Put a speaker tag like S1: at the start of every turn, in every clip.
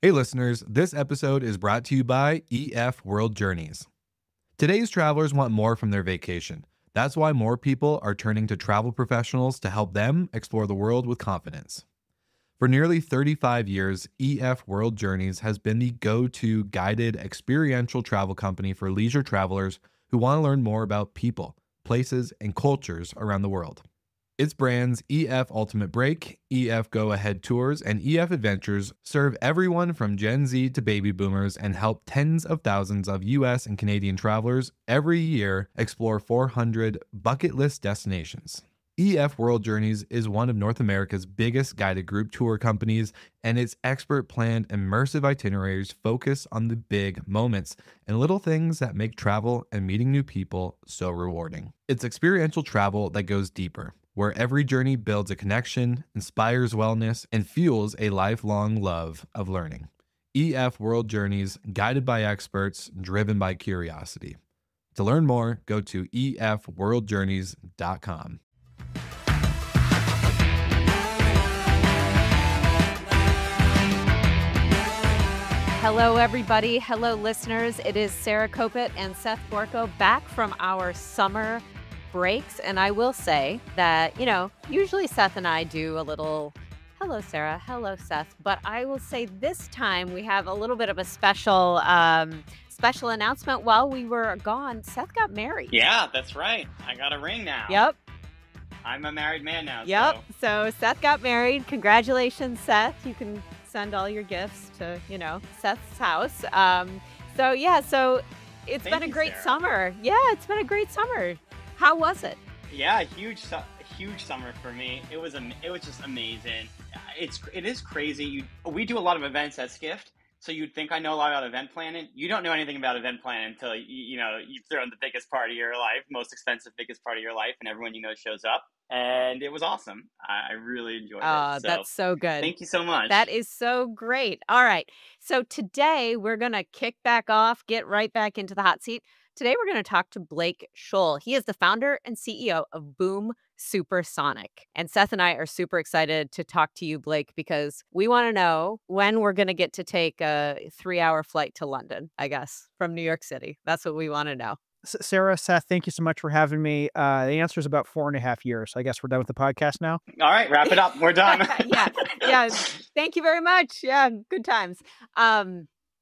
S1: Hey listeners, this episode is brought to you by EF World Journeys. Today's travelers want more from their vacation. That's why more people are turning to travel professionals to help them explore the world with confidence. For nearly 35 years, EF World Journeys has been the go-to guided experiential travel company for leisure travelers who want to learn more about people, places, and cultures around the world. Its brands EF Ultimate Break, EF Go Ahead Tours, and EF Adventures serve everyone from Gen Z to baby boomers and help tens of thousands of US and Canadian travelers every year explore 400 bucket list destinations. EF World Journeys is one of North America's biggest guided group tour companies, and its expert planned immersive itineraries focus on the big moments and little things that make travel and meeting new people so rewarding. It's experiential travel that goes deeper, where every journey builds a connection, inspires wellness, and fuels a lifelong love of learning. EF World Journeys, guided by experts, driven by curiosity. To learn more, go to efworldjourneys.com.
S2: Hello, everybody. Hello, listeners. It is Sarah Kopit and Seth Borko back from our summer breaks. And I will say that, usually Seth and I do a little, hello, Sarah, hello, Seth. But I will say this time we have a little bit of a special announcement. While we were gone, Seth got married.
S3: Yeah, that's right. I got a ring now.
S2: Yep.
S3: I'm a married man now.
S2: Yep. So Seth got married. Congratulations, Seth. You can send all your gifts to, Seth's house. So it's been a great summer. Yeah, it's been a great summer. How was it?
S3: Yeah, huge summer for me. It was just amazing. It is crazy. We do a lot of events at Skift, so you'd think I know a lot about event planning. You don't know anything about event planning until you've thrown the biggest party of your life, most expensive biggest party of your life, and everyone shows up. And it was awesome. I really enjoyed it. So,
S2: that's so good.
S3: Thank you so much.
S2: That is so great. All right. So today we're going to kick back off, get right back into the hot seat. Today we're going to talk to Blake Scholl. He is the founder and CEO of Boom Supersonic. And Seth and I are super excited to talk to you, Blake, because we want to know when we're going to get to take a 3-hour flight to London, I guess, from New York City. That's what we want to know.
S4: Sarah, Seth, thank you so much for having me. The answer is about 4.5 years. I guess we're done with the podcast now.
S3: All right, wrap it up. We're done.
S2: Yeah. Thank you very much. Yeah, good times.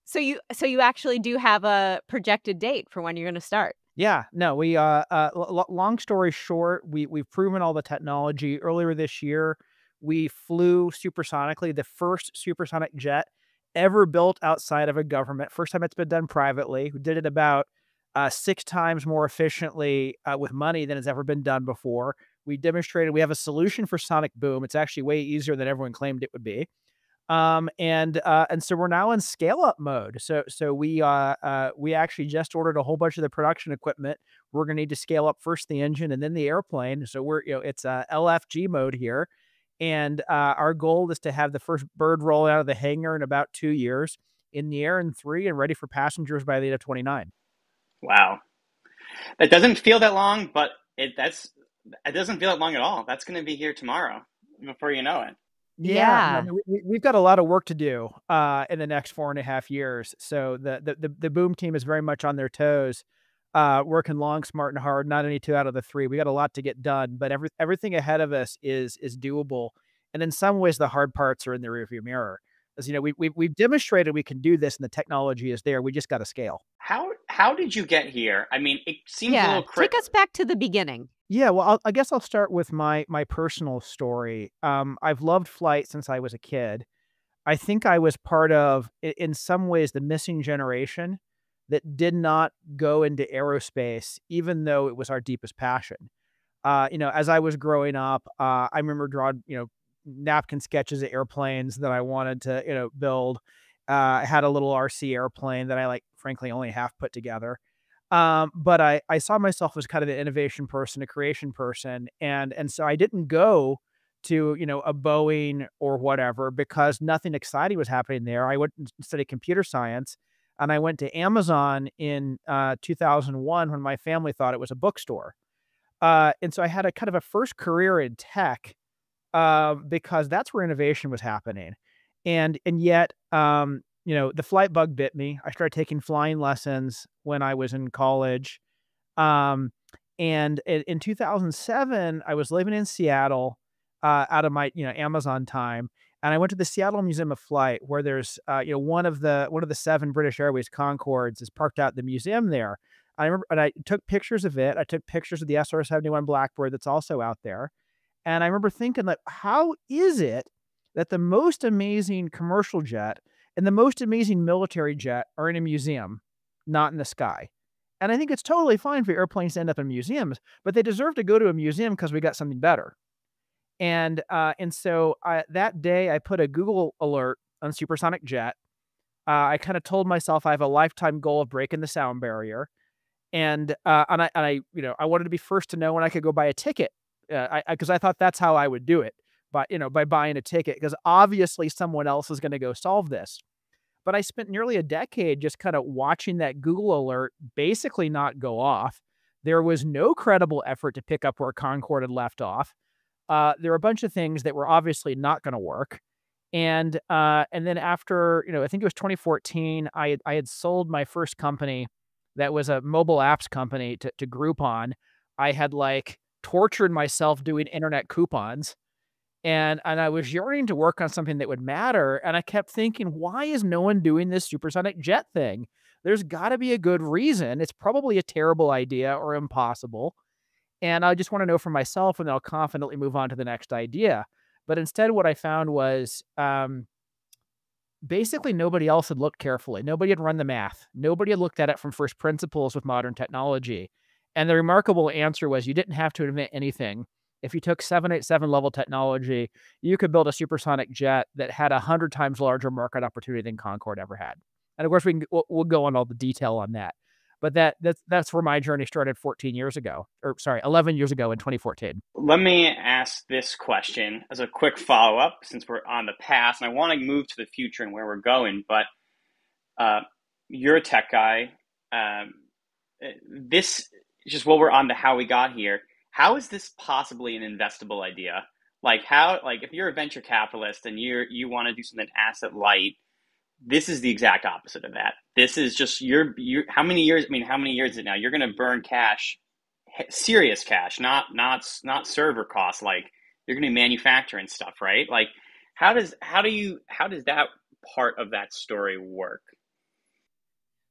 S2: So you actually do have a projected date for when you're going to start.
S4: Yeah, no, we long story short, we've proven all the technology. Earlier this year, we flew supersonically, the first supersonic jet ever built outside of a government. First time it's been done privately. We did it about 6 times more efficiently with money than has ever been done before. We demonstrated we have a solution for sonic boom. It's actually way easier than everyone claimed it would be. And so we're now in scale up mode. So we actually just ordered a whole bunch of the production equipment. We're going to need to scale up first the engine and then the airplane. So it's LFG mode here. And our goal is to have the first bird roll out of the hangar in about 2 years, in the air in 3, and ready for passengers by the end of 29.
S3: Wow. That doesn't feel that long, but it doesn't feel that long at all. That's going to be here tomorrow before you know it.
S2: Yeah.
S4: No, we've got a lot of work to do in the next 4.5 years. So the Boom team is very much on their toes, working long, smart, and hard. Not any 2 out of the 3. We got a lot to get done, but everything ahead of us is doable. And in some ways, the hard parts are in the rearview mirror. As we've demonstrated we can do this, and the technology is there. We just got to scale.
S3: How did you get here? I mean, it seems a little
S2: take us back to the beginning.
S4: Yeah, well, I guess I'll start with my personal story. I've loved flight since I was a kid. I think I was part of, in some ways, the missing generation that did not go into aerospace, even though it was our deepest passion. As I was growing up, I remember drawing, napkin sketches of airplanes that I wanted to, build. I had a little RC airplane that I frankly only half put together. But I saw myself as kind of an innovation person, a creation person. And so I didn't go to, a Boeing or whatever, because nothing exciting was happening there. I went and studied computer science, and I went to Amazon in 2001 when my family thought it was a bookstore. And so I had a kind of a first career in tech, because that's where innovation was happening. And yet, the flight bug bit me. I started taking flying lessons when I was in college. Um, and in 2007, I was living in Seattle, out of my, Amazon time. And I went to the Seattle Museum of Flight, where there's, one of the 7 British Airways Concordes is parked out in the museum there. I remember, and I took pictures of it. I took pictures of the SR-71 Blackbird that's also out there. And I remember thinking, like, how is it that the most amazing commercial jet and the most amazing military jet are in a museum, not in the sky? And I think it's totally fine for airplanes to end up in museums, but they deserve to go to a museum because we got something better. And so that day I put a Google alert on supersonic jet. I kind of told myself I have a lifetime goal of breaking the sound barrier, and I I wanted to be first to know when I could go buy a ticket, because I thought that's how I would do it, by buying a ticket, because obviously someone else is going to go solve this. But I spent nearly a decade just kind of watching that Google alert basically not go off. There was no credible effort to pick up where Concorde had left off. There were a bunch of things that were obviously not going to work. And then after, I think it was 2014, I had sold my first company that was a mobile apps company to Groupon. I had like tortured myself doing internet coupons, and I was yearning to work on something that would matter. And I kept thinking, why is no one doing this supersonic jet thing? There's got to be a good reason. It's probably a terrible idea or impossible. And I just want to know for myself, and then I'll confidently move on to the next idea. But instead, what I found was, basically nobody else had looked carefully. Nobody had run the math. Nobody had looked at it from first principles with modern technology. And the remarkable answer was, you didn't have to invent anything. If you took 787 level technology, you could build a supersonic jet that had 100 times larger market opportunity than Concorde ever had. And of course, we'll go on all the detail on that. But that's where my journey started 14 years ago, or sorry, 11 years ago in 2014.
S3: Let me ask this question as a quick follow-up, since we're on the past, and I want to move to the future and where we're going. But you're a tech guy. This just while we're on the how we got here, how is this possibly an investable idea? Like if you're a venture capitalist and you want to do something asset light, this is the exact opposite of that. This is just how many years? I mean, how many years is it now? You're going to burn cash, serious cash, not server costs. Like, you're going to be manufacturing stuff, right? Like, how does that part of that story work?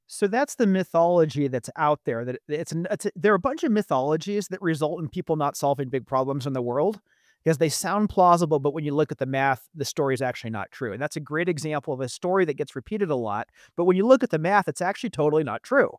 S4: So that's the mythology that's out there. That there are a bunch of mythologies that result in people not solving big problems in the world because they sound plausible, but when you look at the math, the story is actually not true. And that's a great example of a story that gets repeated a lot, but when you look at the math, it's actually totally not true.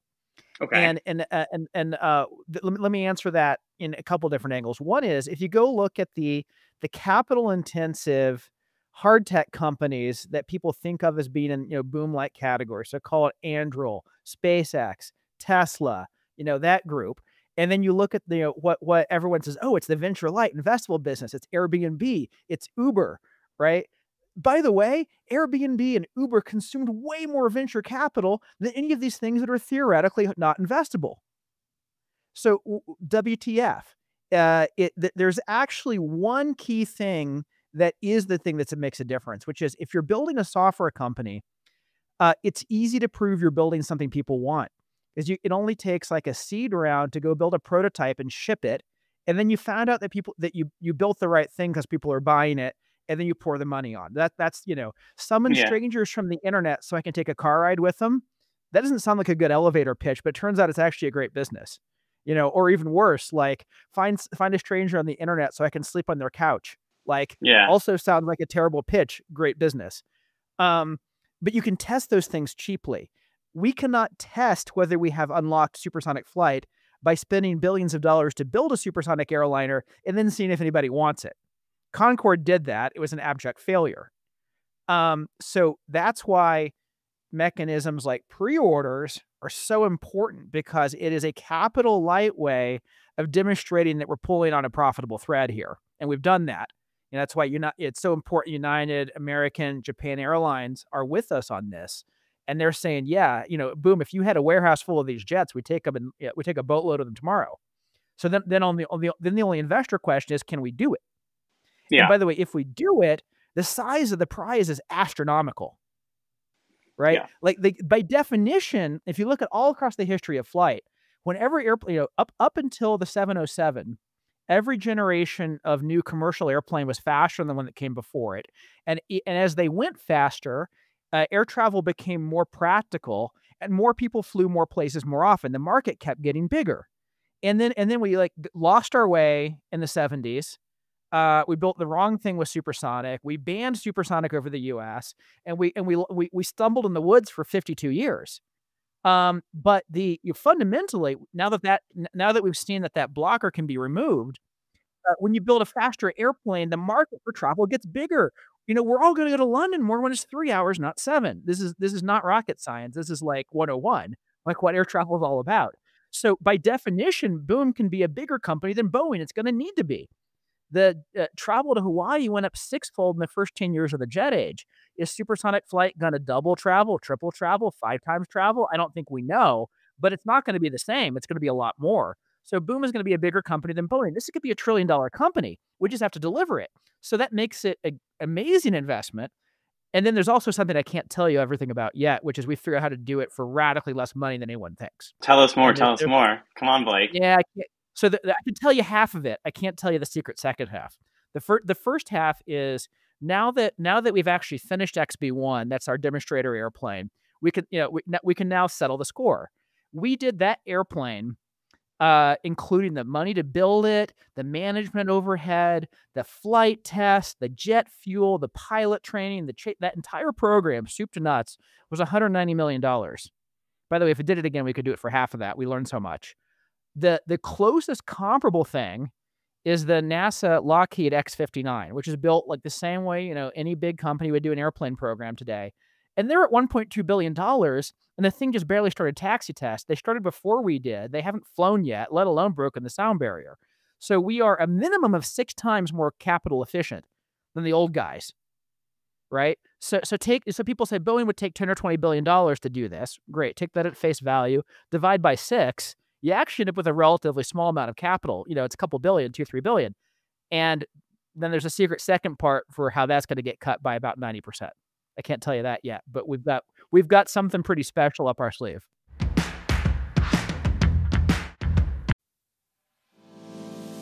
S3: Okay.
S4: Let me answer that in a couple different angles. One is, if you go look at the capital intensive hard tech companies that people think of as being in boom like categories, so call it Anduril, SpaceX, Tesla, that group. And then you look at what everyone says, oh, it's the venture light investable business. It's Airbnb, it's Uber, right? By the way, Airbnb and Uber consumed way more venture capital than any of these things that are theoretically not investable. So WTF? There's actually one key thing that is the thing that makes a difference, which is, if you're building a software company, it's easy to prove you're building something people want. It only takes like a seed round to go build a prototype and ship it. And then you found out that you built the right thing because people are buying it. And then you pour the money on that's summon strangers from the internet so I can take a car ride with them. That doesn't sound like a good elevator pitch, but it turns out it's actually a great business, or even worse, like find a stranger on the internet so I can sleep on their couch. Also sounds like a terrible pitch, great business. But you can test those things cheaply. We cannot test whether we have unlocked supersonic flight by spending billions of dollars to build a supersonic airliner and then seeing if anybody wants it. Concorde did that. It was an abject failure. So that's why mechanisms like pre-orders are so important, because it is a capital light way of demonstrating that we're pulling on a profitable thread here. And we've done that. And that's why it's so important United, American, Japan Airlines are with us on this. And they're saying, boom, if you had a warehouse full of these jets, we take them and we take a boatload of them tomorrow. So then the only investor question is, can we do it? Yeah. And by the way, if we do it, the size of the prize is astronomical. right?
S3: Yeah.
S4: Like by definition, if you look at all across the history of flight, whenever airplane, up until the 707, every generation of new commercial airplane was faster than the one that came before it. And as they went faster, air travel became more practical and more people flew more places more often. The market kept getting bigger. And then we like lost our way in the 70s. We built the wrong thing with supersonic. We banned supersonic over the US and we stumbled in the woods for 52 years. But fundamentally, now that we've seen that blocker can be removed, when you build a faster airplane, the market for travel gets bigger. We're all going to go to London more when it's 3 hours, not 7. This is not rocket science. This is like 101, like what air travel is all about. So by definition, Boom can be a bigger company than Boeing. It's going to need to be. The travel to Hawaii went up 6-fold in the first 10 years of the jet age. Is supersonic flight going to double travel, triple travel, 5 times travel? I don't think we know, but it's not going to be the same. It's going to be a lot more. So Boom is going to be a bigger company than Boeing. This could be $1 trillion company. We just have to deliver it. So that makes it an amazing investment. And then there's also something I can't tell you everything about yet, which is we figure out how to do it for radically less money than anyone thinks.
S3: Tell us more.
S4: And
S3: Tell us more. Come on, Blake.
S4: Yeah, I can't. So I can tell you half of it. I can't tell you the secret second half. The first half is now that we've actually finished XB1, that's our demonstrator airplane. We can now settle the score. We did that airplane, including the money to build it, the management overhead, the flight test, the jet fuel, the pilot training, that entire program, soup to nuts, was $190 million. By the way, if we did it again, we could do it for half of that. We learned so much. The closest comparable thing is the NASA Lockheed X-59, which is built like the same way, any big company would do an airplane program today. And they're at $1.2 billion, and the thing just barely started taxi test. They started before we did. They haven't flown yet, let alone broken the sound barrier. So we are a minimum of 6 times more capital efficient than the old guys, right? So people say Boeing would take $10 or $20 billion to do this. Great, take that at face value, divide by 6. You actually end up with a relatively small amount of capital. It's a couple billion, $2-3 billion. And then there's a secret second part for how that's going to get cut by about 90%. I can't tell you that yet, but we've got something pretty special up our sleeve.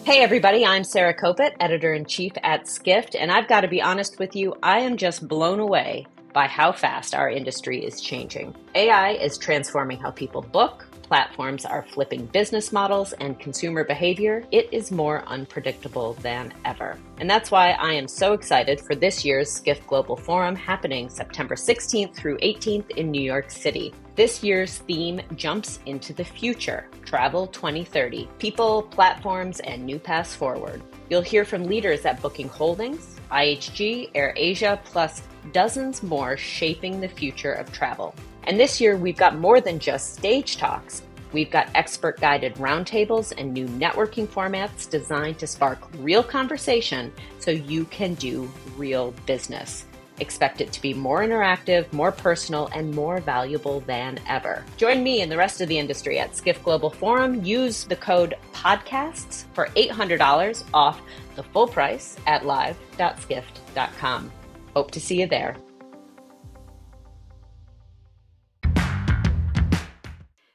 S2: Hey everybody, I'm Sarah Kopit, Editor-in-Chief at Skift, and I've got to be honest with you, I am just blown away by how fast our industry is changing. AI is transforming how people book, platforms are flipping business models and consumer behavior. It is more unpredictable than ever. And that's why I am so excited for this year's Skift Global Forum happening September 16th through 18th in New York City. This year's theme jumps into the future, Travel 2030, people, platforms, and new paths forward. You'll hear from leaders at Booking Holdings, IHG, AirAsia, plus dozens more shaping the future of travel. And this year, we've got more than just stage talks. We've got expert-guided roundtables and new networking formats designed to spark real conversation so you can do real business. Expect it to be more interactive, more personal, and more valuable than ever. Join me and the rest of the industry at Skift Global Forum. Use the code PODCASTS for $800 off the full price at live.skift.com. Hope to see you there.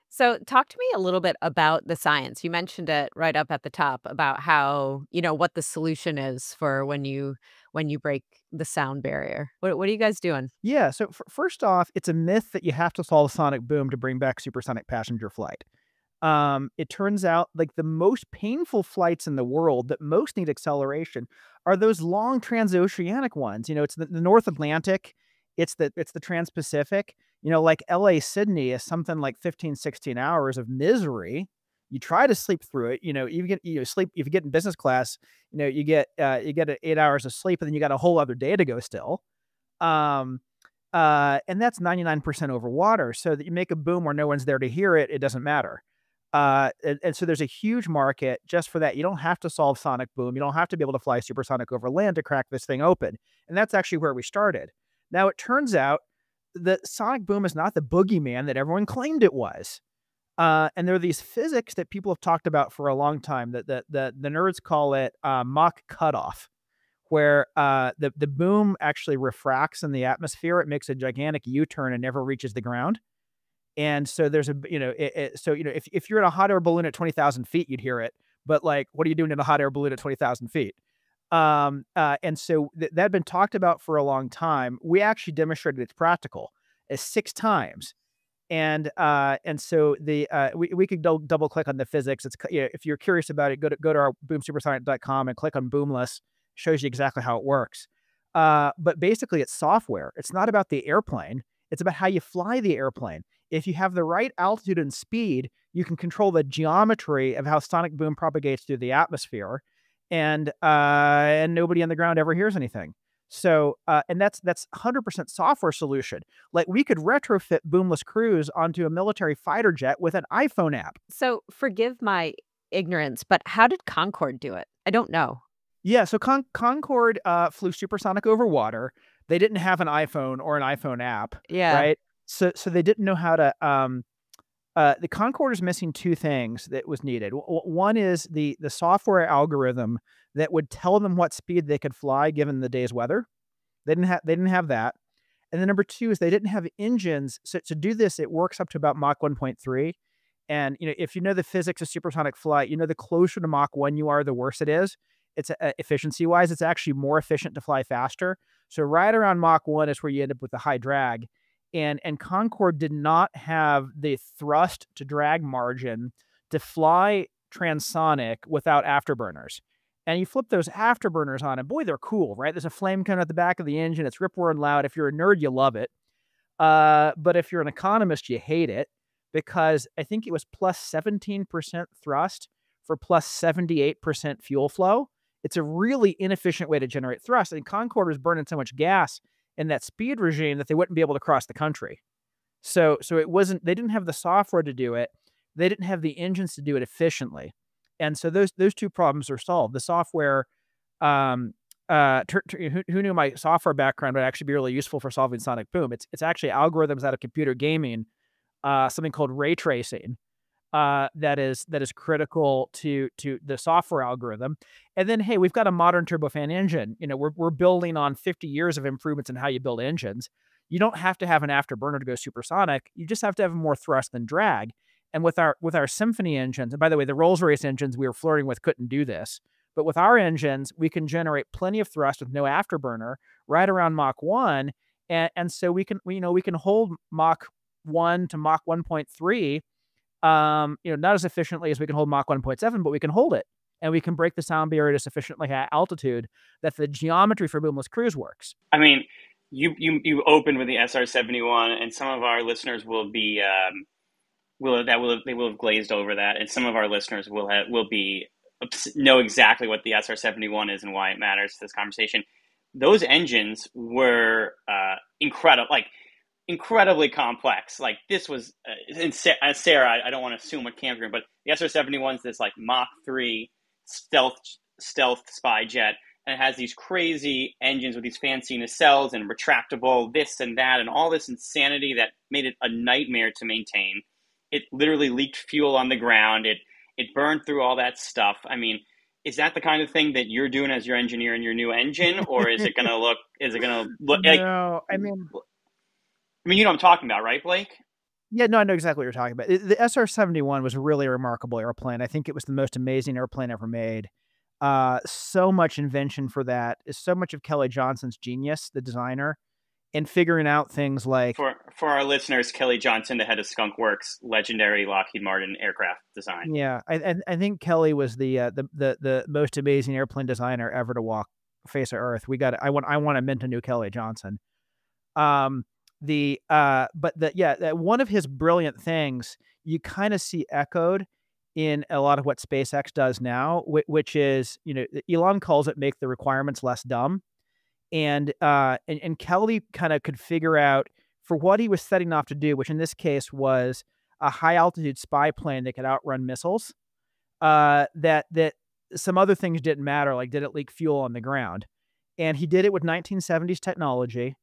S2: So talk to me a little bit about the science. You mentioned it right up at the top about how, what the solution is for when you break the sound barrier. What are you guys doing?
S4: Yeah, so first off, it's a myth that you have to solve sonic boom to bring back supersonic passenger flight. It turns out like the most painful flights in the world that most need acceleration are those long transoceanic ones. It's the North Atlantic, it's the Trans-Pacific. Like LA Sydney is something like 15, 16 hours of misery. You try to sleep through it. Sleep if you get in business class. You get 8 hours of sleep, and then you got a whole other day to go still. And that's 99% over water. So that you make a boom where no one's there to hear it, it doesn't matter. And so there's a huge market just for that. You don't have to solve sonic boom. You don't have to be able to fly supersonic over land to crack this thing open. And that's actually where we started. Now it turns out the sonic boom is not the boogeyman that everyone claimed it was. And there are these physics that people have talked about for a long time that the nerds call it Mach cutoff, where the boom actually refracts in the atmosphere. It makes a gigantic U-turn and never reaches the ground. And so there's a, if you're in a hot air balloon at 20,000 feet, you'd hear it. But like, what are you doing in a hot air balloon at 20,000 feet? And so that had been talked about for a long time. We actually demonstrated it's practical 6 times. And so we could double click on the physics. It's, if you're curious about it, go to our boomsupersonic.com and click on Boomless. Shows you exactly how it works. But basically it's software. It's not about the airplane. It's about how you fly the airplane. If you have the right altitude and speed, you can control the geometry of how sonic boom propagates through the atmosphere, and nobody on the ground ever hears anything. So, and that's 100% software solution. Like, we could retrofit Boomless Cruise onto a military fighter jet with an iPhone app.
S2: So forgive my ignorance, but how did Concorde do it? I don't know.
S4: Yeah, so Concorde flew supersonic over water. They didn't have an iPhone or an iPhone app,
S2: Yeah.
S4: right? So they didn't know how to. The Concorde is missing 2 things that was needed. One is the software algorithm that would tell them what speed they could fly given the day's weather. They didn't have that. And then number 2 is they didn't have engines. So to do this, it works up to about Mach 1.3. And if you know the physics of supersonic flight, the closer to Mach 1 you are, the worse it is. It's efficiency wise, it's actually more efficient to fly faster. So right around Mach 1 is where you end up with the high drag. And Concorde did not have the thrust to drag margin to fly transonic without afterburners. And you flip those afterburners on, and boy, they're cool, right? There's a flame coming out the back of the engine. It's rip-roaring loud. If you're a nerd, you love it. But if you're an economist, you hate it, because I think it was plus 17% thrust for plus 78% fuel flow. It's a really inefficient way to generate thrust. And Concorde was burning so much gas in that speed regime that they wouldn't be able to cross the country. So it wasn't, they didn't have the software to do it. They didn't have the engines to do it efficiently. And so those 2 problems are solved. The software, who knew my software background would actually be really useful for solving sonic boom. It's actually algorithms out of computer gaming, something called ray tracing, that is critical to the software algorithm. And then, hey, we've got a modern turbofan engine. We're building on 50 years of improvements in how you build engines. You don't have to have an afterburner to go supersonic. You just have to have more thrust than drag. And with our Symphony engines, and by the way, the Rolls-Royce engines we were flirting with couldn't do this, but with our engines, we can generate plenty of thrust with no afterburner right around Mach 1, and so we can hold Mach 1 to Mach 1.3. Not as efficiently as we can hold Mach 1.7, but we can hold it. And we can break the sound barrier to sufficiently high altitude that the geometry for Boomless Cruise works.
S3: I mean, you opened with the SR-71, and some of our listeners will be they will have glazed over that, and some of our listeners will know exactly what the SR-71 is and why it matters to this conversation. Those engines were incredibly complex. Like, this was, Sarah, I don't want to assume what camp you're in, but the SR-71 is this like Mach 3 stealth spy jet, and it has these crazy engines with these fancy nacelles and retractable this and that and all this insanity that made it a nightmare to maintain. It literally leaked fuel on the ground. It burned through all that stuff. I mean, is that the kind of thing that you're doing as your engineer in your new engine, or is it going to look?
S4: No, I mean,
S3: you know what I'm talking about, right, Blake?
S4: Yeah, no, I know exactly what you're talking about. The SR-71 was a really remarkable airplane. I think it was the most amazing airplane ever made. So much invention for that. So much of Kelly Johnson's genius, the designer, in figuring out things like...
S3: For our listeners, Kelly Johnson, the head of Skunk Works, legendary Lockheed Martin aircraft design.
S4: Yeah, I think Kelly was the most amazing airplane designer ever to walk face of Earth. I want to mint a new Kelly Johnson. One of his brilliant things you kind of see echoed in a lot of what SpaceX does now, which is, Elon calls it make the requirements less dumb. And Kelly kind of could figure out, for what he was setting off to do, which in this case was a high altitude spy plane that could outrun missiles, that some other things didn't matter, like did it leak fuel on the ground. And he did it with 1960s technology,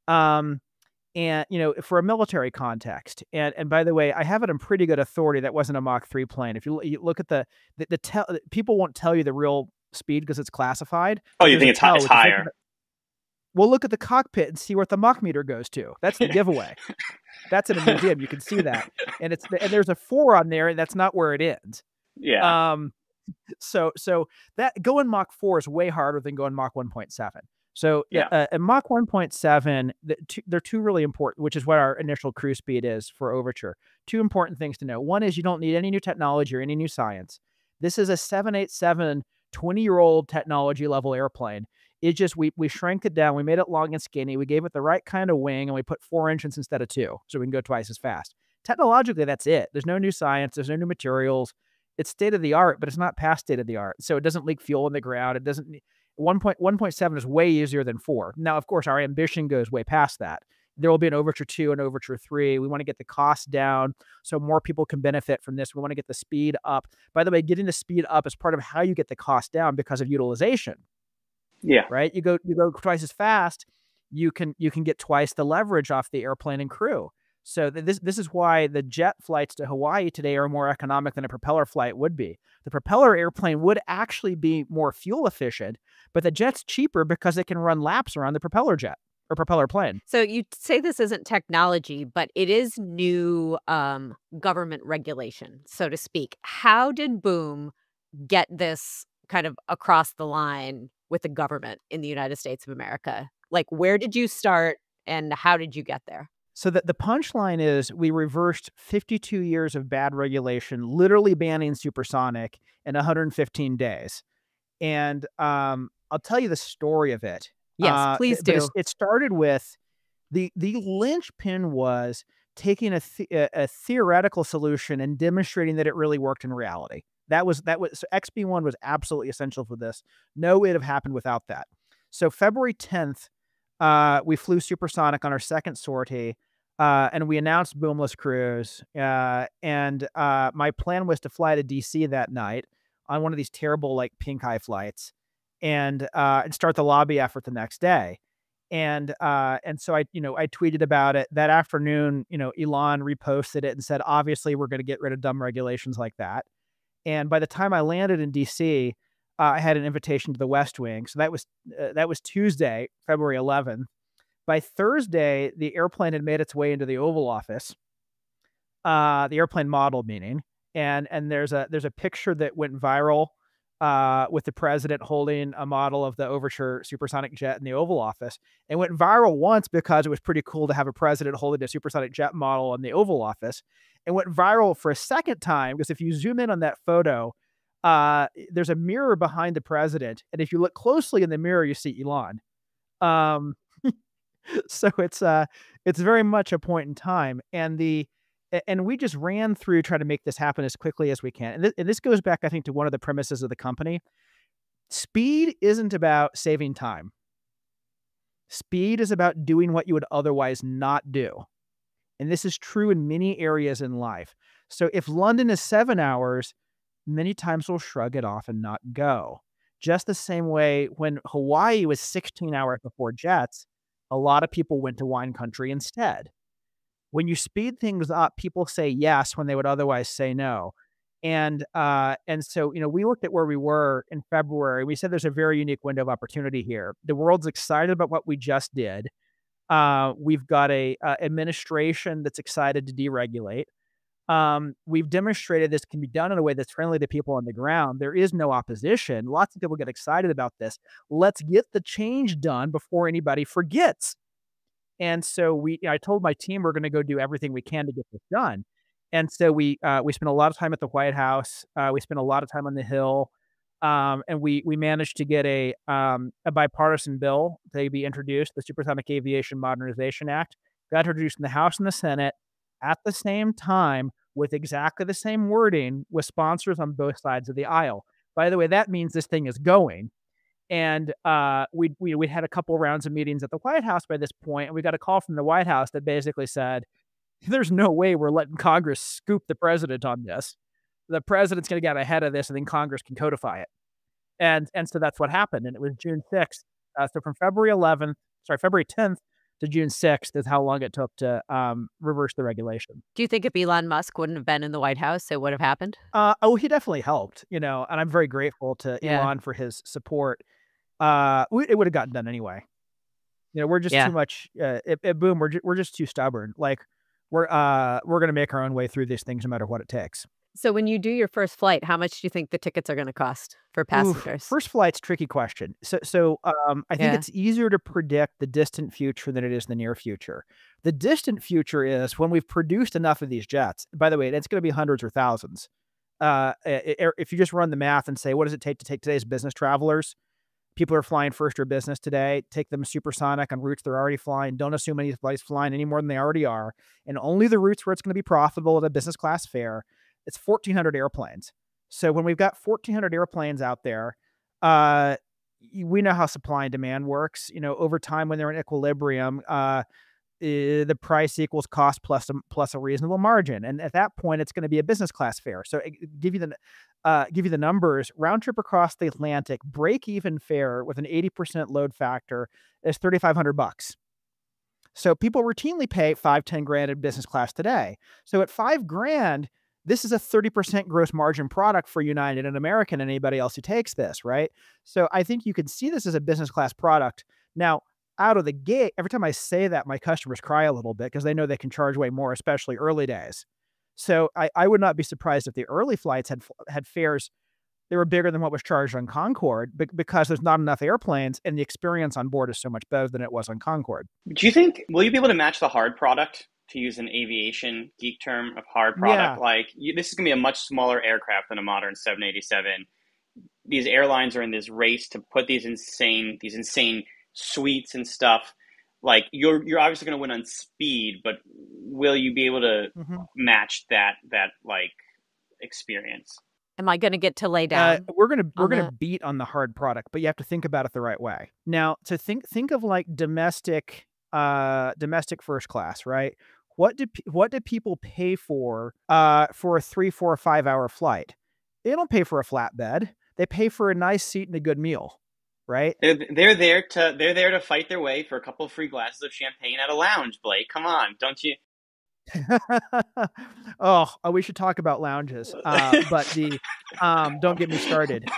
S4: and for a military context. And by the way, I have it in pretty good authority that wasn't a Mach 3 plane. If you look at people won't tell you the real speed because it's classified.
S3: Oh, you
S4: There's
S3: think
S4: a
S3: it's,
S4: tell,
S3: it's
S4: which is
S3: higher?
S4: we'll look at the cockpit and see what the Mach meter goes to. That's the giveaway. That's in a museum. You can see that. And there's a 4 on there, and that's not where it ends.
S3: Yeah.
S4: So that going Mach 4 is way harder than going Mach 1.7. So
S3: Yeah.
S4: at Mach 1.7, they're two really important, which is what our initial cruise speed is for Overture. Two important things to know. One is you don't need any new technology or any new science. This is a 787 20-year-old technology level airplane. It just, we shrank it down. We made it long and skinny. We gave it the right kind of wing, and we put 4 engines instead of 2, so we can go twice as fast. Technologically, that's it. There's no new science. There's no new materials. It's state of the art, but it's not past state of the art. So it doesn't leak fuel in the ground. It doesn't. 1.7 is way easier than 4. Now, of course, our ambition goes way past that. There will be an Overture 2 and Overture 3. We want to get the cost down so more people can benefit from this. We want to get the speed up. By the way, getting the speed up is part of how you get the cost down because of utilization.
S3: Yeah.
S4: Right? You go twice as fast, you can get twice the leverage off the airplane and crew. So this is why the jet flights to Hawaii today are more economic than a propeller flight would be. The propeller airplane would actually be more fuel efficient, but the jet's cheaper because it can run laps around the propeller jet or propeller plane.
S2: So you say this isn't technology, but it is new government regulation, so to speak. How did Boom get this kind of across the line with the government in the United States of America? Like, where did you start and how did you get there?
S4: So the punchline is we reversed 52 years of bad regulation, literally banning supersonic in 115 days. And I'll tell you the story of it.
S2: Yes, please do.
S4: It started with the linchpin was taking a theoretical solution and demonstrating that it really worked in reality. So XB1 was absolutely essential for this. No way it would have happened without that. So February 10th, we flew supersonic on our second sortie, and we announced Boomless Cruise. And my plan was to fly to DC that night on one of these terrible like pink eye flights, and start the lobby effort the next day. And so I tweeted about it that afternoon. Elon reposted it and said, obviously we're going to get rid of dumb regulations like that. And by the time I landed in DC, I had an invitation to the West Wing. So that was Tuesday, February 11th. By Thursday, the airplane had made its way into the Oval Office, the airplane model meaning. And there's a picture that went viral with the president holding a model of the Overture supersonic jet in the Oval Office. It went viral once because it was pretty cool to have a president holding a supersonic jet model in the Oval Office. It went viral for a second time because if you zoom in on that photo, there's a mirror behind the president, and if you look closely in the mirror, you see Elon. So it's very much a point in time, and we just ran through trying to make this happen as quickly as we can. And this goes back, I think, to one of the premises of the company. Speed isn't about saving time. Speed is about doing what you would otherwise not do. And this is true in many areas in life. So if London is 7 hours, many times we'll shrug it off and not go. Just the same way when Hawaii was 16 hours before jets, a lot of people went to wine country instead. When you speed things up, people say yes when they would otherwise say no. And so, we looked at where we were in February. We said there's a very unique window of opportunity here. The world's excited about what we just did. We've got a administration that's excited to deregulate. We've demonstrated this can be done in a way that's friendly to people on the ground. There is no opposition. Lots of people get excited about this. Let's get the change done before anybody forgets. And so I told my team we're going to go do everything we can to get this done. And so we spent a lot of time at the White House. We spent a lot of time on the Hill. And we managed to get a bipartisan bill to be introduced, the Supersonic Aviation Modernization Act, got introduced in the House and the Senate at the same time with exactly the same wording with sponsors on both sides of the aisle. By the way, that means this thing is going. And we had a couple rounds of meetings at the White House by this point, and we got a call from the White House that basically said, there's no way we're letting Congress scoop the president on this. The president's going to get ahead of this, and then Congress can codify it. And so that's what happened. And it was June 6th. So from February 10th to June 6th is how long it took to reverse the regulation.
S2: Do you think if Elon Musk wouldn't have been in the White House, it would have happened?
S4: Oh, he definitely helped, and I'm very grateful to
S2: Yeah.
S4: Elon for his support. It would have gotten done anyway. We're just
S2: Yeah.
S4: too much at Boom. We're just too stubborn. Like we're gonna make our own way through these things no matter what it takes.
S2: So when you do your first flight, how much do you think the tickets are going to cost for passengers?
S4: First flight's tricky question. So I think
S2: Yeah.
S4: it's easier to predict the distant future than it is the near future. The distant future is when we've produced enough of these jets. By the way, it's going to be hundreds or thousands. If you just run the math and say, what does it take to take today's business travelers? People are flying first or business today. Take them supersonic on routes they're already flying. Don't assume anybody's flying any more than they already are. And only the routes where it's going to be profitable at a business class fare. It's 1,400 airplanes. So when we've got 1,400 airplanes out there, we know how supply and demand works. Over time when they're in equilibrium, the price equals cost plus a reasonable margin. And at that point, it's going to be a business class fare. So give you the numbers. Round trip across the Atlantic, break even fare with an 80% load factor is $3,500. So people routinely pay $5-10 in business class today. So at $5,000, this is a 30% gross margin product for United and American and anybody else who takes this, right? So I think you can see this as a business class product. Now, out of the gate, every time I say that, my customers cry a little bit because they know they can charge way more, especially early days. So I would not be surprised if the early flights had fares they were bigger than what was charged on Concorde because there's not enough airplanes and the experience on board is so much better than it was on Concorde.
S3: Do you think, will you be able to match the hard product, to use an aviation geek term of hard product?
S4: Yeah.
S3: This is going to be a much smaller aircraft than a modern 787. These airlines are in this race to put these insane suites and stuff. Like you're obviously going to win on speed, but will you be able to match that like experience?
S2: Am I going to get to lay down?
S4: We're gonna beat on the hard product, but you have to think about it the right way. Now, to think of like domestic first class, right? What do people pay for a 3, 4, 5 hour flight? They don't pay for a flatbed. They pay for a nice seat and a good meal, right?
S3: They're there to fight their way for a couple of free glasses of champagne at a lounge, Blake. Come on, don't you?
S4: We should talk about lounges. But don't get me started.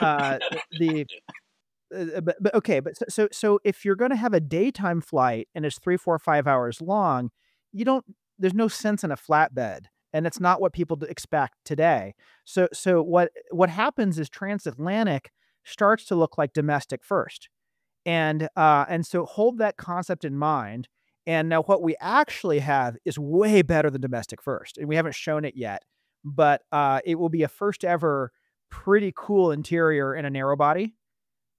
S4: So if you're going to have a daytime flight and it's 3, 4, 5 hours long, there's no sense in a flatbed, and it's not what people expect today. So what happens is transatlantic starts to look like domestic first, and so hold that concept in mind. And now what we actually have is way better than domestic first. And we haven't shown it yet, but it will be a first ever pretty cool interior in a narrow body.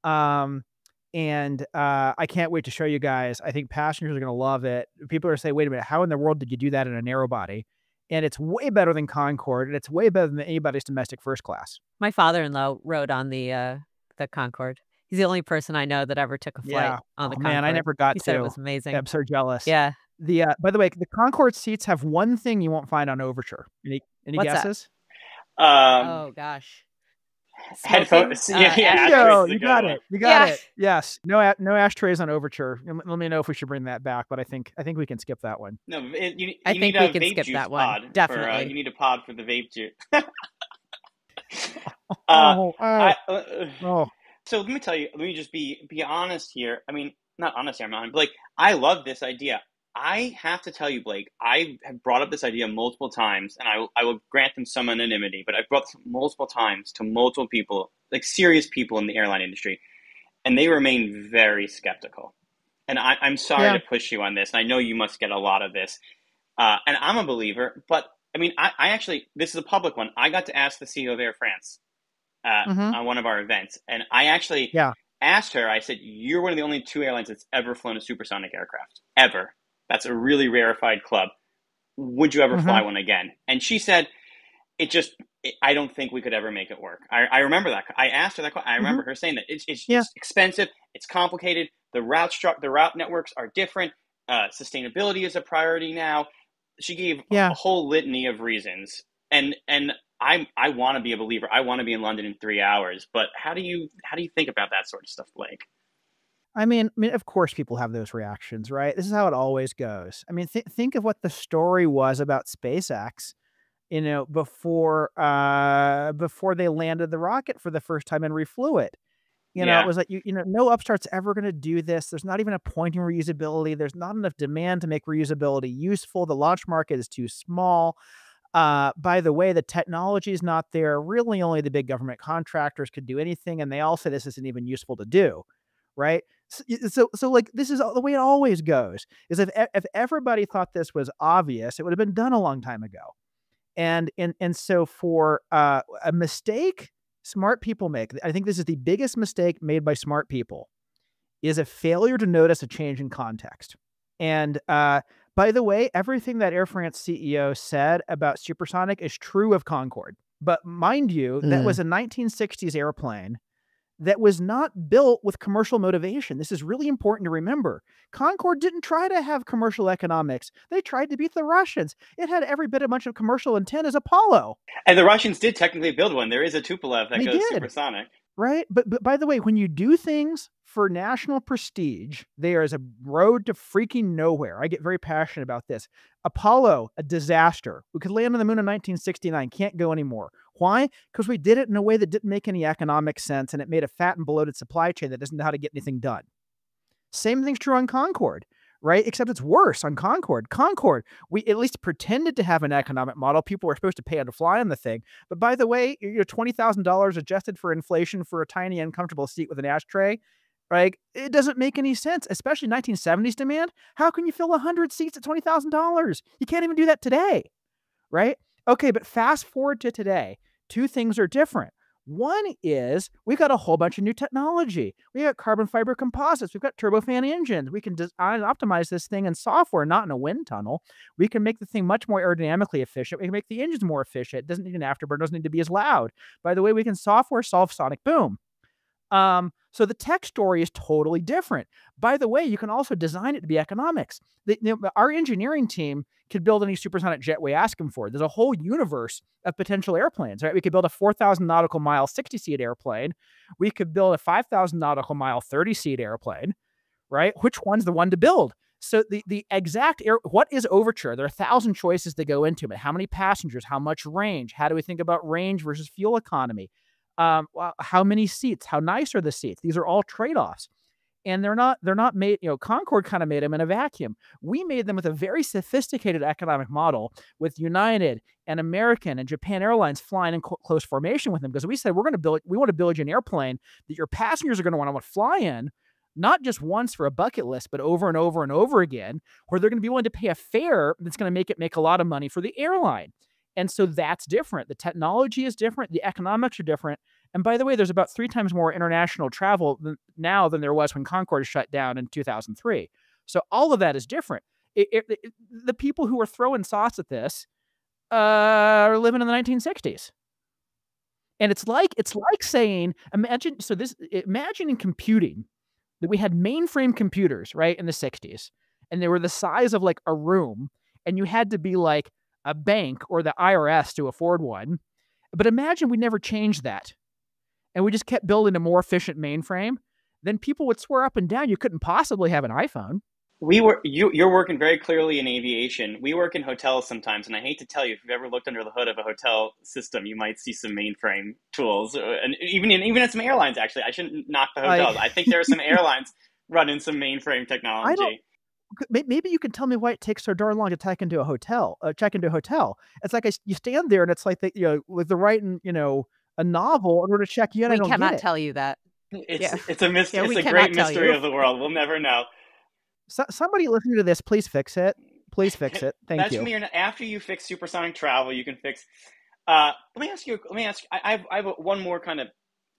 S4: And I can't wait to show you guys. I think passengers are going to love it. People are going to say, wait a minute, how in the world did you do that in a narrow body? And it's way better than Concorde, and it's way better than anybody's domestic first class.
S2: My father-in-law rode on the Concorde. He's the only person I know that ever took a flight on the Concorde.
S4: Man, I never got to.
S2: He said it was amazing.
S4: I'm so jealous.
S2: Yeah.
S4: By the way, the Concorde seats have one thing you won't find on Overture. Any guesses?
S2: Oh gosh.
S3: Headphones.
S4: Yeah, you got it. You got it. Yes. No ashtrays on Overture. Let me know if we should bring that back, but I think we can skip that one.
S3: No,
S2: I think we can skip that one. Definitely.
S3: You need a pod for the vape juice. So let me just be honest here. I mean, not honest here, but like, I love this idea. I have to tell you, Blake, I have brought up this idea multiple times, and I will grant them some anonymity, but I've brought this multiple times to multiple people, like serious people in the airline industry, and they remain very skeptical. And I'm sorry to push you on this, and I know you must get a lot of this. And I'm a believer, but I mean, I actually, this is a public one. I got to ask the CEO of Air France on one of our events. And I actually asked her, I said, you're one of the only 2 airlines that's ever flown a supersonic aircraft, ever. That's a really rarefied club. Would you ever fly one again? And she said, I don't think we could ever make it work. I remember that. I asked her that question. I remember her saying that it's expensive. It's complicated. The route networks are different. Sustainability is a priority now. She gave a whole litany of reasons. And I want to be a believer. I want to be in London in 3 hours. But how do you think about that sort of stuff, Blake?
S4: I mean, of course, people have those reactions, right? This is how it always goes. I mean, think of what the story was about SpaceX, before they landed the rocket for the first time and reflew it. It
S3: Yeah.
S4: was like, no upstart's ever going to do this. There's not even a point in reusability. There's not enough demand to make reusability useful. The launch market is too small. By the way, the technology is not there. Really, only the big government contractors could do anything, and they all say this isn't even useful to do, right? So like this is the way it always goes. Is if everybody thought this was obvious, it would have been done a long time ago. And so for a mistake smart people make, I think this is the biggest mistake made by smart people, is a failure to notice a change in context. And by the way, everything that Air France CEO said about Supersonic is true of Concorde. But mind you, that was a 1960s airplane that was not built with commercial motivation. This is really important to remember. Concorde didn't try to have commercial economics. They tried to beat the Russians. It had every bit as much of commercial intent as Apollo.
S3: And the Russians did technically build one. There is a Tupolev that
S4: They
S3: goes
S4: did.
S3: supersonic.
S4: Right? But by the way, when you do things for national prestige, there is a road to freaking nowhere. I get very passionate about this. Apollo, a disaster. We could land on the moon in 1969, can't go anymore. Why? Because we did it in a way that didn't make any economic sense, and it made a fat and bloated supply chain that doesn't know how to get anything done. Same thing's true on Concorde, right? Except it's worse on Concorde. Concorde, we at least pretended to have an economic model. People were supposed to pay to fly on the thing. But by the way, $20,000 adjusted for inflation for a tiny, uncomfortable seat with an ashtray, right? It doesn't make any sense, especially 1970s demand. How can you fill 100 seats at $20,000? You can't even do that today, right? Okay, but fast forward to today. Two things are different. One is we got a whole bunch of new technology. We got carbon fiber composites. We've got turbofan engines. We can design and optimize this thing in software, not in a wind tunnel. We can make the thing much more aerodynamically efficient. We can make the engines more efficient. It doesn't need an afterburner. It doesn't need to be as loud. By the way, we can software solve sonic boom. So the tech story is totally different. By the way, you can also design it to be economics. Our engineering team could build any supersonic jet we ask them for. There's a whole universe of potential airplanes, right? We could build a 4,000 nautical mile 60-seat airplane. We could build a 5,000 nautical mile 30-seat airplane, right? Which one's the one to build? So the exact what is Overture? There are 1,000 choices that go into it. How many passengers? How much range? How do we think about range versus fuel economy? How many seats? How nice are the seats? These are all trade-offs. And they're not made, Concorde kind of made them in a vacuum. We made them with a very sophisticated economic model with United and American and Japan Airlines flying in close formation with them, because we said we want to build you an airplane that your passengers are going to want to fly in, not just once for a bucket list, but over and over and over again, where they're going to be willing to pay a fare that's going to make a lot of money for the airline. And so that's different. The technology is different. The economics are different. And by the way, there's about 3 times more international travel now than there was when Concorde shut down in 2003. So all of that is different. The people who are throwing sauce at this are living in the 1960s. And it's like saying, imagine in computing that we had mainframe computers, right, in the 60s, and they were the size of like a room, and you had to be like a bank or the IRS to afford one. But imagine we never changed that, and we just kept building a more efficient mainframe. Then people would swear up and down you couldn't possibly have an iPhone.
S3: You're working very clearly in aviation. We work in hotels sometimes, and I hate to tell you, if you've ever looked under the hood of a hotel system, you might see some mainframe tools, and even at some airlines. Actually, I shouldn't knock the hotels. I think there are some airlines running some mainframe technology.
S4: Maybe you can tell me why it takes so darn long to check into a hotel. It's like you stand there and it's like with the writing, a novel in order to check you in.
S2: We cannot tell you that.
S3: It's a mystery. It's a great mystery of the world. We'll never know.
S4: Somebody listening to this, please fix it. Please fix it. Thank you.
S3: That's me. After you fix supersonic travel, you can fix. Let me ask you. I have one more kind of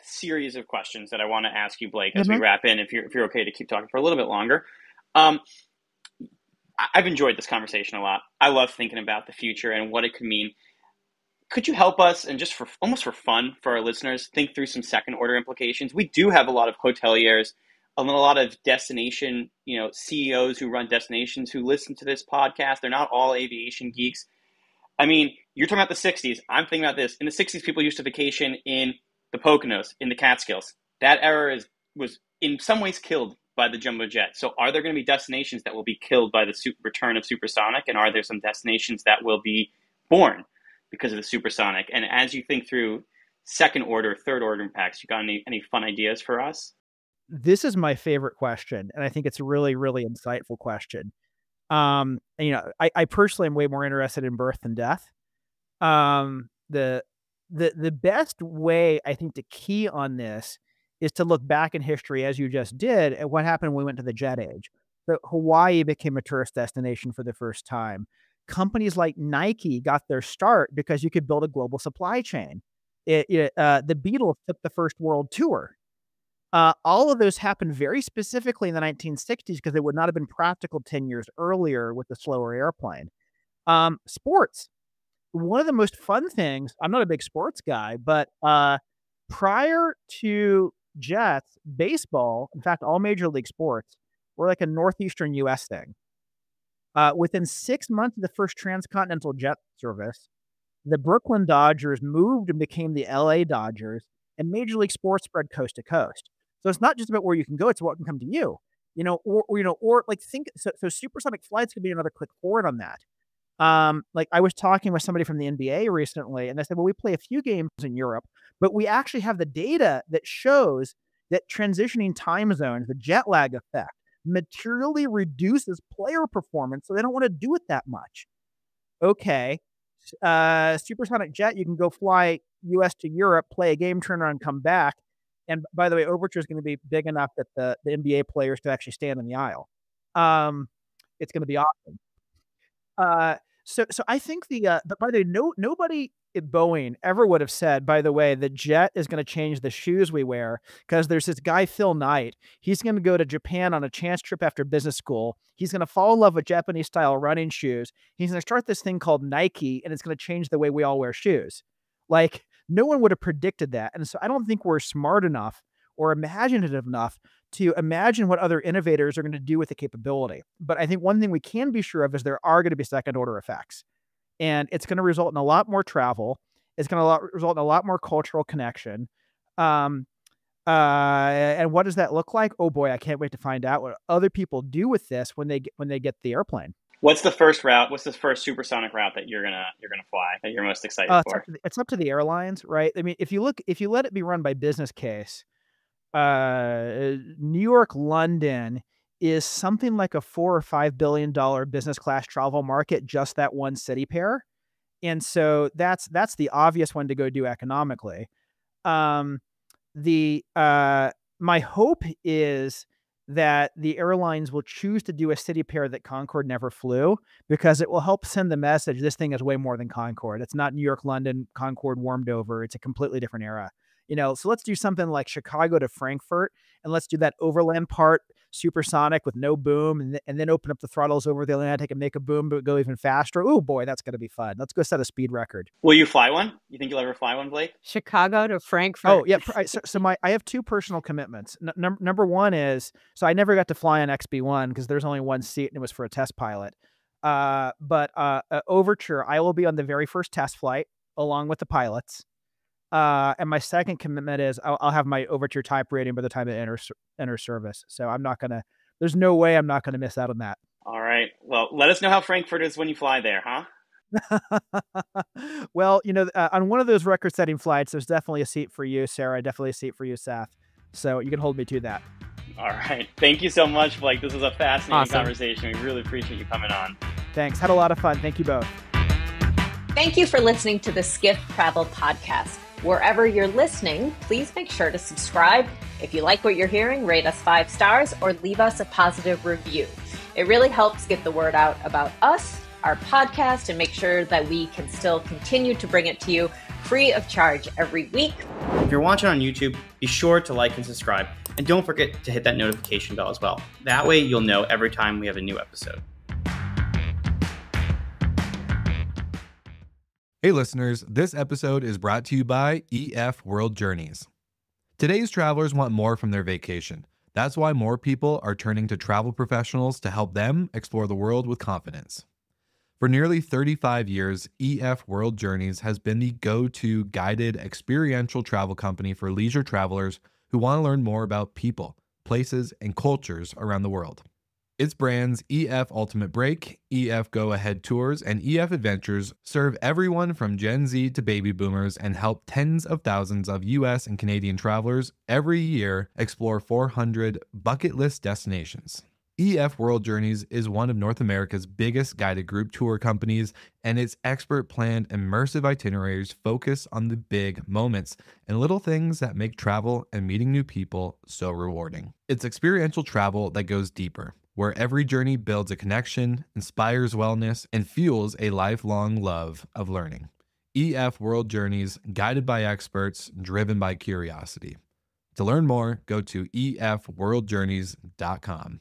S3: series of questions that I want to ask you, Blake, as we wrap in. If you're okay to keep talking for a little bit longer. I've enjoyed this conversation a lot. I love thinking about the future and what it could mean. Could you help us, and just almost for fun for our listeners, think through some second order implications? We do have a lot of hoteliers, a lot of destination, CEOs who run destinations who listen to this podcast. They're not all aviation geeks. I mean, you're talking about the 60s. I'm thinking about this. In the 60s, people used to vacation in the Poconos, in the Catskills. That era was in some ways killed by the jumbo jet. So are there going to be destinations that will be killed by the return of supersonic? And are there some destinations that will be born because of the supersonic? And as you think through second order, third order impacts, you got any fun ideas for us?
S4: This is my favorite question, and I think it's a really, really insightful question. I personally am way more interested in birth than death. The best way I think to key on this is to look back in history, as you just did, at what happened when we went to the jet age. So Hawaii became a tourist destination for the first time. Companies like Nike got their start because you could build a global supply chain. The Beatles took the first world tour. All of those happened very specifically in the 1960s because it would not have been practical 10 years earlier with the slower airplane. Sports. One of the most fun things, I'm not a big sports guy, but prior to jets, baseball, in fact, all major league sports, were like a northeastern U.S. thing. Within 6 months of the first transcontinental jet service, the Brooklyn Dodgers moved and became the L.A. Dodgers, and major league sports spread coast to coast. So it's not just about where you can go; it's what can come to you. So supersonic flights could be another click forward on that. Like I was talking with somebody from the NBA recently, and they said, well, we play a few games in Europe, but we actually have the data that shows that transitioning time zones, the jet lag effect, materially reduces player performance. So they don't want to do it that much. Okay. Supersonic jet, you can go fly US to Europe, play a game, turn around, come back. And by the way, Overture is going to be big enough that the NBA players could actually stand in the aisle. It's going to be awesome. So I think but by the way, nobody at Boeing ever would have said, by the way, the jet is going to change the shoes we wear, because there's this guy, Phil Knight. He's going to go to Japan on a chance trip after business school. He's going to fall in love with Japanese style running shoes. He's going to start this thing called Nike, and it's going to change the way we all wear shoes. Like, no one would have predicted that. And so I don't think we're smart enough or imaginative enough to imagine what other innovators are going to do with the capability. But I think one thing we can be sure of is there are going to be second order effects. And it's going to result in a lot more travel. It's going to result in a lot more cultural connection. And what does that look like? Oh boy, I can't wait to find out what other people do with this when they get the airplane.
S3: What's the first route? What's the first supersonic route that you're gonna fly that you're most excited for?
S4: It's up to the airlines, right? I mean, if you let it be run by business case, New York, London is something like a $4 or $5 billion business class travel market, just that one city pair. And so that's the obvious one to go do economically. My hope is that the airlines will choose to do a city pair that Concorde never flew, because it will help send the message this thing is way more than Concorde. It's not New York, London, Concorde warmed over. It's a completely different era. So let's do something like Chicago to Frankfurt, and let's do that overland part supersonic with no boom, and then open up the throttles over the Atlantic and make a boom, but go even faster. Oh boy, that's going to be fun. Let's go set a speed record.
S3: Will you fly one? You think you'll ever fly one, Blake?
S2: Chicago to Frankfurt.
S4: Oh yeah. I have two personal commitments. Number one is, so I never got to fly on XB1 because there's only one seat and it was for a test pilot. But Overture, I will be on the very first test flight along with the pilots. And my second commitment is I'll have my Overture type rating by the time it enters service. So there's no way I'm not going to miss out on that.
S3: All right. Well, let us know how Frankfurt is when you fly there, huh?
S4: Well, on one of those record-setting flights, there's definitely a seat for you, Sarah. Definitely a seat for you, Seth. So you can hold me to that.
S3: All right. Thank you so much, Blake. This was a fascinating
S2: Awesome.
S3: conversation. We really appreciate you coming on.
S4: Thanks. Had a lot of fun. Thank you both.
S5: Thank you for listening to the Skift Travel Podcast. Wherever you're listening, please make sure to subscribe. If you like what you're hearing, rate us 5 stars or leave us a positive review. It really helps get the word out about us, our podcast, and make sure that we can still continue to bring it to you free of charge every week.
S3: If you're watching on YouTube, be sure to like and subscribe. And don't forget to hit that notification bell as well. That way you'll know every time we have a new episode.
S1: Hey listeners, this episode is brought to you by EF World Journeys. Today's travelers want more from their vacation. That's why more people are turning to travel professionals to help them explore the world with confidence. For nearly 35 years, EF World Journeys has been the go-to guided experiential travel company for leisure travelers who want to learn more about people, places, and cultures around the world. Its brands EF Ultimate Break, EF Go Ahead Tours, and EF Adventures serve everyone from Gen Z to baby boomers and help tens of thousands of US and Canadian travelers every year explore 400 bucket list destinations. EF World Journeys is one of North America's biggest guided group tour companies, and its expert planned immersive itineraries focus on the big moments and little things that make travel and meeting new people so rewarding. It's experiential travel that goes deeper, where every journey builds a connection, inspires wellness, and fuels a lifelong love of learning. EF World Journeys, guided by experts, driven by curiosity. To learn more, go to efworldjourneys.com.